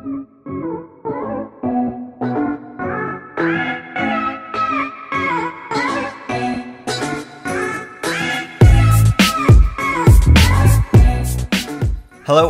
Hello,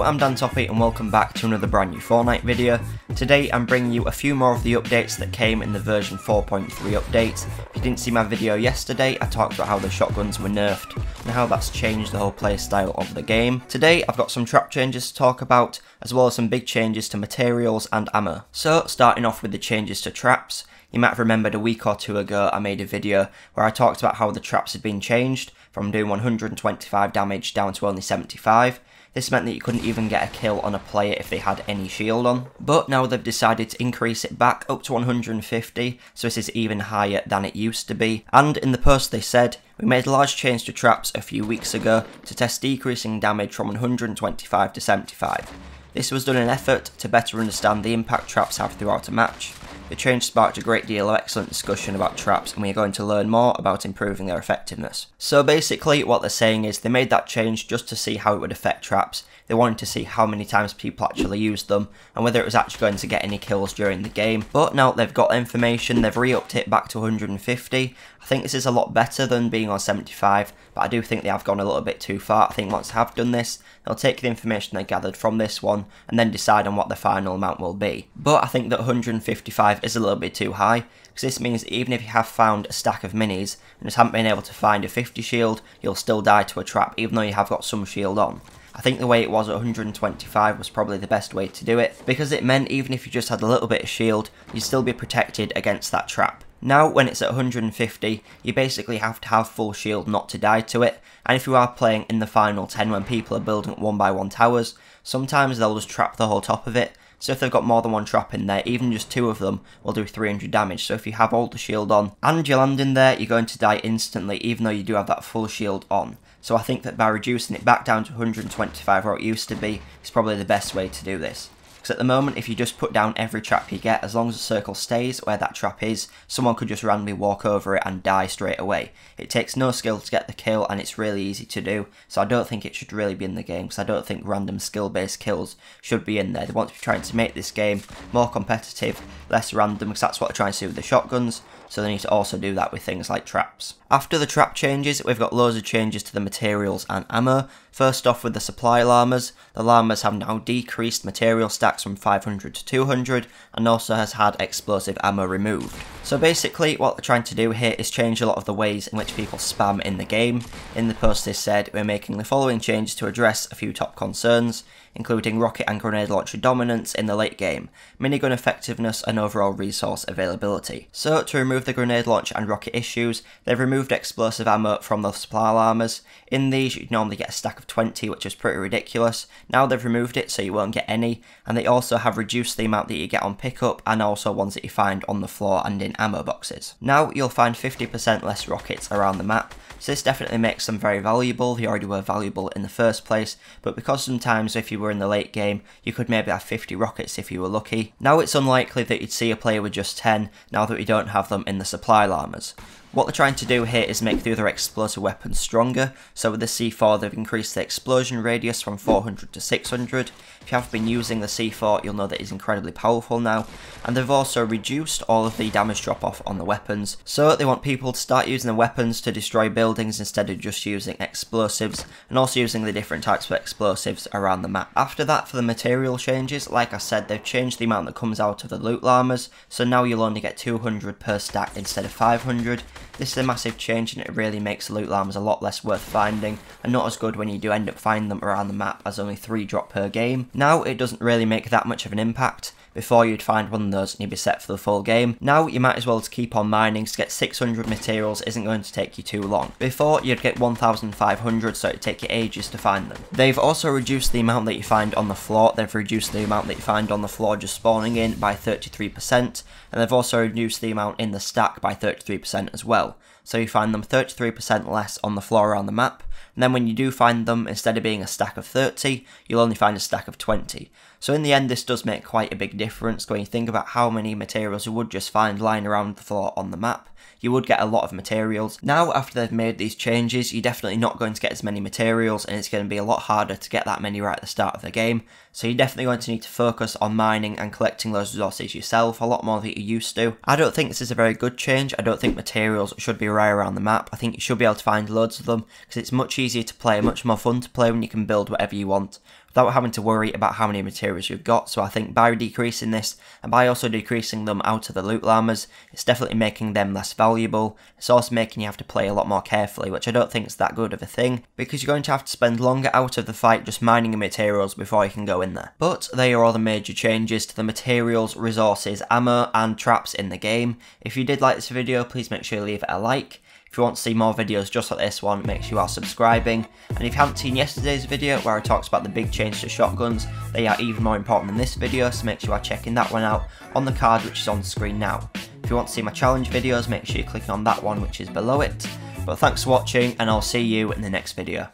I'm Dan Toffee and welcome back to another brand new Fortnite video. Today I'm bringing you a few more of the updates that came in the version 4.3 update. If you didn't see my video yesterday, I talked about how the shotguns were nerfed and how that's changed the whole playstyle of the game. Today I've got some trap changes to talk about, as well as some big changes to materials and ammo. So starting off with the changes to traps, you might have remembered a week or two ago I made a video where I talked about how the traps had been changed from doing 125 damage down to only 75. This meant that you couldn't even get a kill on a player if they had any shield on. But now they've decided to increase it back up to 150, so this is even higher than it used to be. And in the post they said, we made a large change to traps a few weeks ago to test decreasing damage from 125 to 75. This was done in an effort to better understand the impact traps have throughout a match. The change sparked a great deal of excellent discussion about traps, and we are going to learn more about improving their effectiveness. So basically what they're saying is they made that change just to see how it would affect traps. They wanted to see how many times people actually used them and whether it was actually going to get any kills during the game. But now they've got information, they've re-upped it back to 150. I think this is a lot better than being on 75, but I do think they have gone a little bit too far. I think once they have done this, they'll take the information they gathered from this one and then decide on what the final amount will be. But I think that 155 is a little bit too high, because this means that even if you have found a stack of minis and just haven't been able to find a 50 shield, you'll still die to a trap even though you have got some shield on. I think the way it was at 125 was probably the best way to do it, because it meant even if you just had a little bit of shield, you'd still be protected against that trap. Now when it's at 150, you basically have to have full shield not to die to it, and if you are playing in the final 10 when people are building up 1x1 towers, sometimes they'll just trap the whole top of it. So if they've got more than one trap in there, even just two of them will do 300 damage. So if you have all the shield on and you land in there, you're going to die instantly, even though you do have that full shield on. So I think that by reducing it back down to 125 where it used to be, is probably the best way to do this. Because at the moment, if you just put down every trap you get, as long as the circle stays where that trap is, someone could just randomly walk over it and die straight away. It takes no skill to get the kill, and it's really easy to do, so I don't think it should really be in the game, because I don't think random skill-based kills should be in there. They want to be trying to make this game more competitive, less random, because that's what they're trying to do with the shotguns, so they need to also do that with things like traps. After the trap changes, we've got loads of changes to the materials and ammo. First off with the supply llamas. The llamas have now decreased material stacks from 500 to 200 and also has had explosive ammo removed. So basically what they're trying to do here is change a lot of the ways in which people spam in the game. In the post they said, we're making the following changes to address a few top concerns, including rocket and grenade launcher dominance in the late game, minigun effectiveness and overall resource availability. So to remove the grenade launcher and rocket issues, they've removed explosive ammo from the supply llamas. In these you'd normally get a stack of 20, which is pretty ridiculous. Now they've removed it so you won't get any, and they also have reduced the amount that you get on pickup and also ones that you find on the floor and in ammo boxes. Now you'll find 50% less rockets around the map, so this definitely makes them very valuable. They already were valuable in the first place, but because sometimes if you were in the late game, you could maybe have 50 rockets if you were lucky. Now it's unlikely that you'd see a player with just 10, now that we don't have them in the supply llamas. What they're trying to do here is make the other explosive weapons stronger, so with the C4 they've increased the explosion radius from 400 to 600. If you have been using the C4 you'll know that it's incredibly powerful now, and they've also reduced all of the damage drop off on the weapons, so they want people to start using the weapons to destroy buildings instead of just using explosives, and also using the different types of explosives around the map. After that, for the material changes, like I said, they've changed the amount that comes out of the loot llamas, so now you'll only get 200 per stack instead of 500. This is a massive change and it really makes the loot llamas a lot less worth finding and not as good when you do end up finding them around the map, as only 3 drop per game. Now it doesn't really make that much of an impact. Before you'd find one of those and you'd be set for the full game. Now you might as well just keep on mining. To get 600 materials isn't going to take you too long. Before you'd get 1,500, so it'd take you ages to find them. They've also reduced the amount that you find on the floor. They've reduced the amount that you find on the floor just spawning in by 33%, and they've also reduced the amount in the stack by 33% as well. So you find them 33% less on the floor around the map, and then when you do find them, instead of being a stack of 30, you'll only find a stack of 20. So in the end, this does make quite a big difference when you think about how many materials you would just find lying around the floor on the map. You would get a lot of materials. Now, after they've made these changes, you're definitely not going to get as many materials, and it's going to be a lot harder to get that many right at the start of the game. So you're definitely going to need to focus on mining and collecting those resources yourself a lot more than you used to. I don't think this is a very good change. I don't think materials should be rare around the map. I think you should be able to find loads of them, because it's much easier to play, much more fun to play when you can build whatever you want without having to worry about how many materials you've got. So I think by decreasing this, and by also decreasing them out of the loot llamas, it's definitely making them less valuable. It's also making you have to play a lot more carefully, which I don't think is that good of a thing, because you're going to have to spend longer out of the fight just mining your materials before you can go in there. But they are all the major changes to the materials, resources, ammo and traps in the game. If you did like this video, please make sure you leave it a like. If you want to see more videos just like this one, make sure you are subscribing. And if you haven't seen yesterday's video where I talked about the big change to shotguns, they are even more important than this video, so make sure you are checking that one out on the card which is on the screen now. If you want to see my challenge videos, make sure you click on that one which is below it. But thanks for watching, and I'll see you in the next video.